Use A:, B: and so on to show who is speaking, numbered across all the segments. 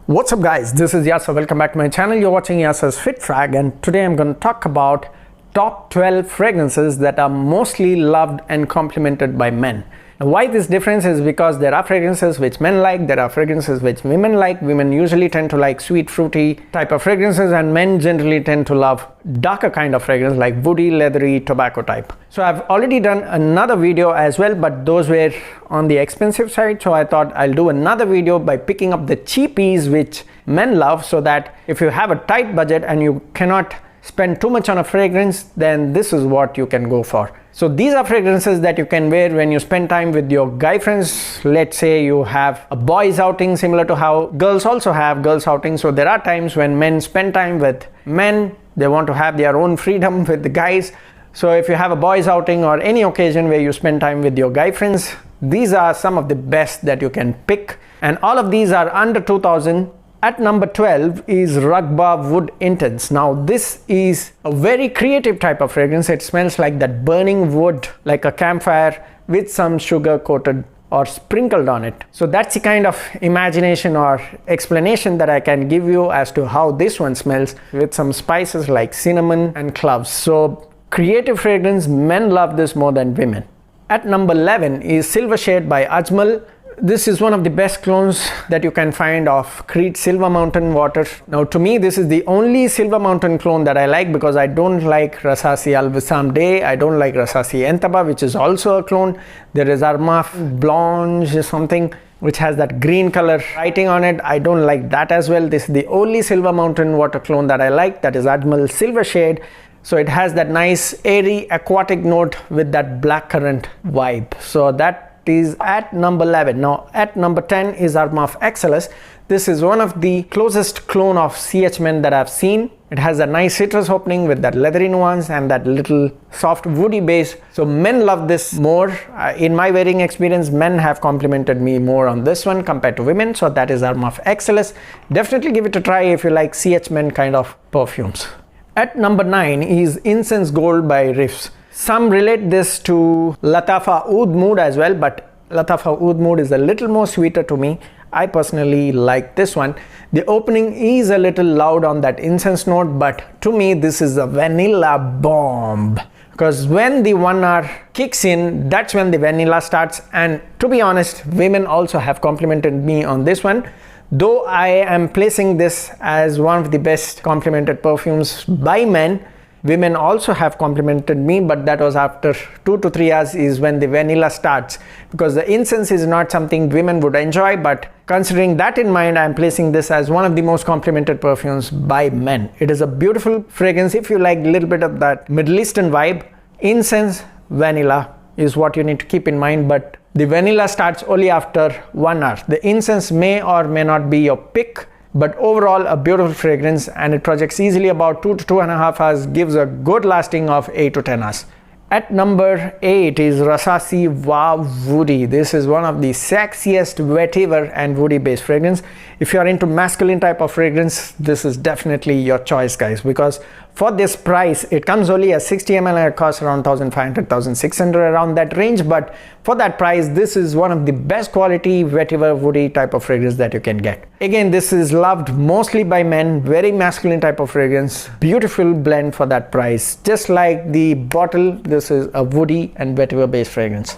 A: What's up guys, this is Yasa. Welcome back to my channel. You're watching Yasa's Fit Frag, and today I'm going to talk about top 12 fragrances that are mostly loved and complimented by men. Now, why this difference is because there are fragrances which men like, there are fragrances which women like. Women usually tend to like sweet fruity type of fragrances, and men generally tend to love darker kind of fragrance like woody, leathery, tobacco type. So I've already done another video as well, but those were on the expensive side, so I thought I'll do another video by picking up the cheapies which men love, so that if you have a tight budget and you cannot spend too much on a fragrance, then this is what you can go for. So these are fragrances that you can wear when you spend time with your guy friends. Let's say you have a boys outing, similar to how girls also have girls outing. So there are times when men spend time with men, they want to have their own freedom with the guys. So if you have a boys outing or any occasion where you spend time with your guy friends, these are some of the best that you can pick, and all of these are under 2000. At number 12 is Raghba Wood Intense. Now this is a very creative type of fragrance. It smells like that burning wood, like a campfire with some sugar coated or sprinkled on it. So that's the kind of imagination or explanation that I can give you as to how this one smells, with some spices like cinnamon and cloves. So creative fragrance, men love this more than women. At number 11 is Silver Shade by Ajmal. This is one of the best clones that you can find of Creed Silver Mountain Water. Now to me, this is the only Silver Mountain clone that I like, because I don't like Rasasi Al Wissam Day, I don't like Rasasi Entaba, which is also a clone. There is Armaf Blanche something which has that green color writing on it. I don't like that as well. This is the only Silver Mountain Water clone that I like, that is Ajmal Silver Shade. So it has that nice airy aquatic note with that blackcurrant vibe. So that is at number 11. Now at number 10 is Armaf Excellus. This is one of the closest clone of CH Men that I've seen. It has a nice citrus opening with that leathery nuance and that little soft woody base. So men love this more. In my wearing experience, men have complimented me more on this one compared to women. So that is Armaf Excellus. Definitely give it a try if you like CH Men kind of perfumes. At number 9 is Incense Gold by Riffs. Some relate this to LAttafa Oud Mood as well, but LAttafa Oud Mood is a little more sweeter to me. I personally like this one. The opening is a little loud on that incense note, but to me this is a vanilla bomb. Because when the 1 hour kicks in, that's when the vanilla starts. And to be honest, women also have complimented me on this one. Though I am placing this as one of the best complimented perfumes by men, women also have complimented me, but that was after 2 to 3 hours is when the vanilla starts, because the incense is not something women would enjoy. But considering that in mind, I am placing this as one of the most complimented perfumes by men. It is a beautiful fragrance. If you like a little bit of that Middle Eastern vibe, incense, vanilla is what you need to keep in mind, but the vanilla starts only after 1 hour. The incense may or may not be your pick, but overall a beautiful fragrance, and it projects easily about 2 to 2.5 hours, gives a good lasting of 8 to 10 hours. At number 8 is Rasasi Wow Woody. This is one of the sexiest vetiver and woody based fragrance. If you are into masculine type of fragrance, this is definitely your choice guys, because for this price, it comes only as 60 ml and it costs around 1500, 1600, around that range. But for that price, this is one of the best quality vetiver woody type of fragrance that you can get. Again, this is loved mostly by men, very masculine type of fragrance, beautiful blend for that price. Just like the bottle, this is a woody and vetiver based fragrance.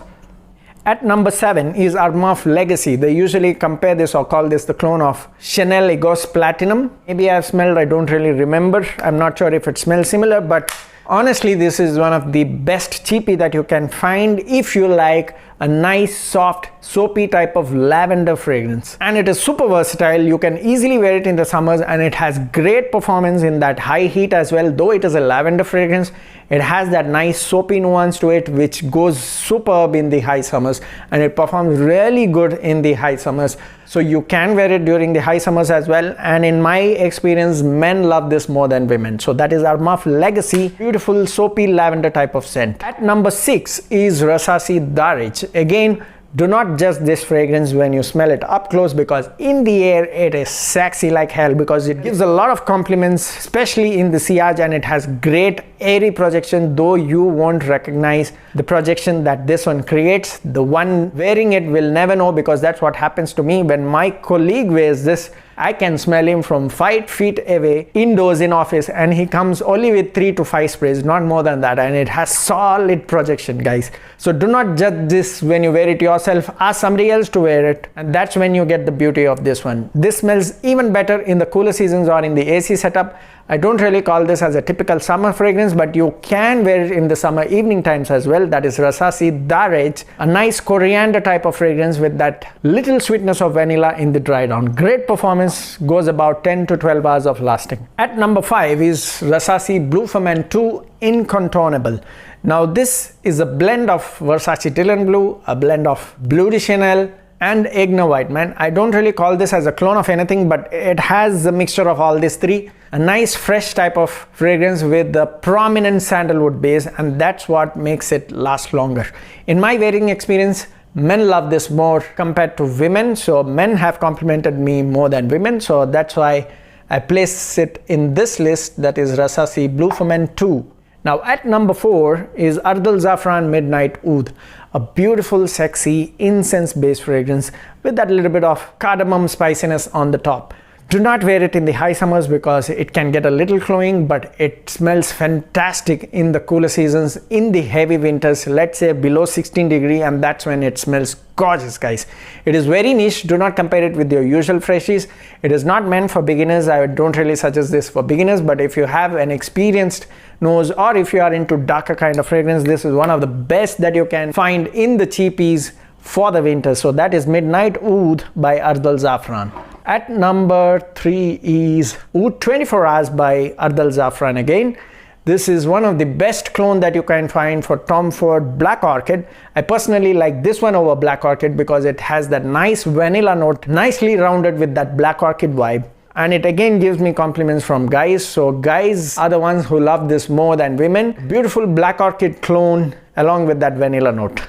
A: At number 7 is Armaf Legesi. They usually compare this or call this the clone of Chanel Egos Platinum. Maybe I've smelled, I don't really remember. I'm not sure if it smells similar, but honestly, this is one of the best cheapie that you can find if you like a nice, soft, soapy type of lavender fragrance. And it is super versatile. You can easily wear it in the summers, and it has great performance in that high heat as well. Though it is a lavender fragrance, it has that nice soapy nuance to it, which goes superb in the high summers, and it performs really good in the high summers. So you can wear it during the high summers as well. And in my experience, men love this more than women. So that is Armaf Legesi, beautiful soapy lavender type of scent. At number 6 is Rasasi Daarej. Again, do not judge this fragrance when you smell it up close, because in the air it is sexy like hell, because it gives a lot of compliments, especially in the sillage, and it has great airy projection, though you won't recognize the projection that this one creates. The one wearing it will never know, because that's what happens to me when my colleague wears this. I can smell him from 5 feet away indoors in office, and he comes only with 3 to 5 sprays, not more than that, and it has solid projection, guys. So do not judge this when you wear it yourself. Ask somebody else to wear it, and that's when you get the beauty of this one. This smells even better in the cooler seasons or in the AC setup. I don't really call this as a typical summer fragrance, but you can wear it in the summer evening times as well. That is Rasasi Daarej, a nice coriander type of fragrance with that little sweetness of vanilla in the dry down. Great performance, goes about 10 to 12 hours of lasting. At number 5 is Rasasi Blue Ferment 2 Incontournable. Now this is a blend of Versace Dylan Blue, a blend of Bleu de Chanel, and Egna White Man. I don't really call this as a clone of anything, but it has a mixture of all these three. A nice fresh type of fragrance with the prominent sandalwood base, and that's what makes it last longer. In my wearing experience, men love this more compared to women, so men have complimented me more than women, so that's why I place it in this list, that is Rasasi Blue Ferment 2. Now at number 4 is AAZ Midnight Oud, a beautiful, sexy, incense-based fragrance with that little bit of cardamom spiciness on the top. Do not wear it in the high summers because it can get a little cloying, but it smells fantastic in the cooler seasons, in the heavy winters, let's say below 16 degrees, and that's when it smells gorgeous, guys. It is very niche. Do not compare it with your usual freshies. It is not meant for beginners. I don't really suggest this for beginners, but if you have an experienced nose or if you are into darker kind of fragrance, this is one of the best that you can find in the cheapies for the winter. So that is Midnight Oud by AAZ. At number 3 is Oud 24 Hours by AAZ again. This is one of the best clone that you can find for Tom Ford Black Orchid. I personally like this one over Black Orchid because it has that nice vanilla note, nicely rounded with that Black Orchid vibe. And it again gives me compliments from guys. So guys are the ones who love this more than women. Beautiful Black Orchid clone along with that vanilla note.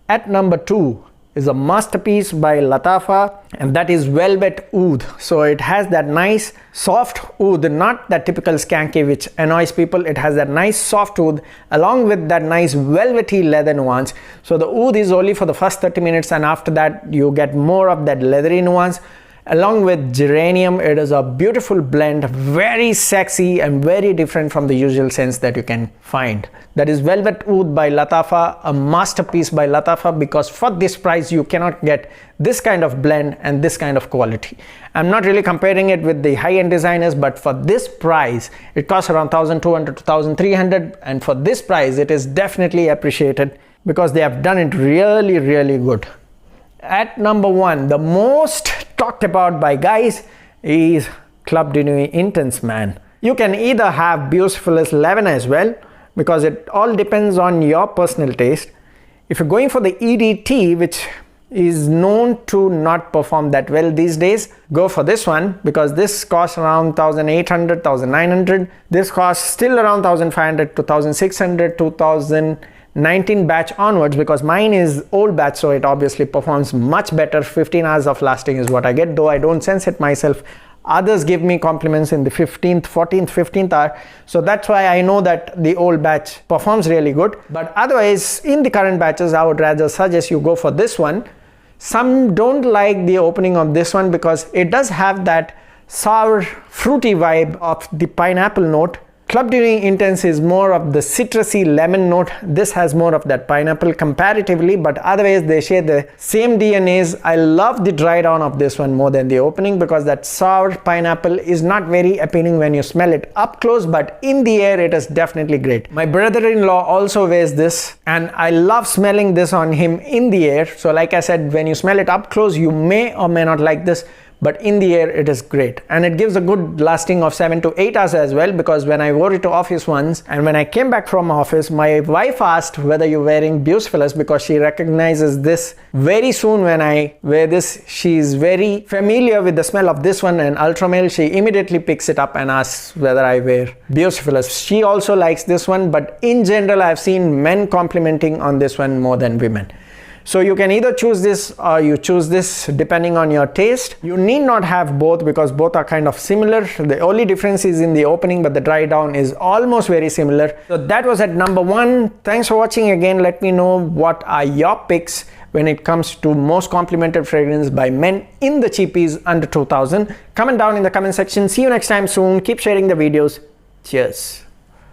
A: At number 2 is a masterpiece by LAttafa, and that is Velvet Oud. So it has that nice soft oud, not that typical skanky which annoys people. It has that nice soft oud along with that nice velvety leather nuance. So the oud is only for the first 30 minutes, and after that you get more of that leathery nuance. Along with geranium, it is a beautiful blend, very sexy and very different from the usual scents that you can find. That is Velvet Oud by LAttafa, a masterpiece by LAttafa, because for this price you cannot get this kind of blend and this kind of quality. I'm not really comparing it with the high-end designers, but for this price, it costs around 1,200 to 1,300, and for this price it is definitely appreciated because they have done it really, really good. At number 1, the most talked about by guys is Club de Nuit Intense, man. You can either have Beautifulest 11 as well, because it all depends on your personal taste. If you're going for the EDT, which is known to not perform that well these days, go for this one, because this costs around 1,800, 1,900. This costs still around 1,500 to 1,600, 2019 batch onwards, because mine is old batch, so it obviously performs much better. 15 hours of lasting is what I get, though I don't sense it myself. Others give me compliments in the 15th, 14th, 15th hour, so that's why I know that the old batch performs really good. But otherwise, in the current batches, I would rather suggest you go for this one. Some don't like the opening of this one because it does have that sour, fruity vibe of the pineapple note. Club de Nuit Intense is more of the citrusy lemon note. This has more of that pineapple comparatively, but otherwise they share the same DNAs. I love the dry down of this one more than the opening because that sour pineapple is not very appealing when you smell it up close, but in the air it is definitely great. My brother-in-law also wears this, and I love smelling this on him in the air. So like I said, when you smell it up close, you may or may not like this, but in the air it is great, and it gives a good lasting of 7 to 8 hours as well, because when I wore it to office once, and when I came back from office, my wife asked whether you're wearing Beautifulest, because she recognizes this very soon when I wear this. She's very familiar with the smell of this one and Ultramale. She immediately picks it up and asks whether I wear Beautifulest. She also likes this one, but in general I've seen men complimenting on this one more than women. So you can either choose this or you choose this depending on your taste. You need not have both because both are kind of similar. The only difference is in the opening, but the dry down is almost very similar. So that was at number 1. Thanks for watching again. Let me know what are your picks when it comes to most complimented fragrance by men in the cheapies under 2000. Comment down in the comment section. See you next time soon. Keep sharing the videos. Cheers.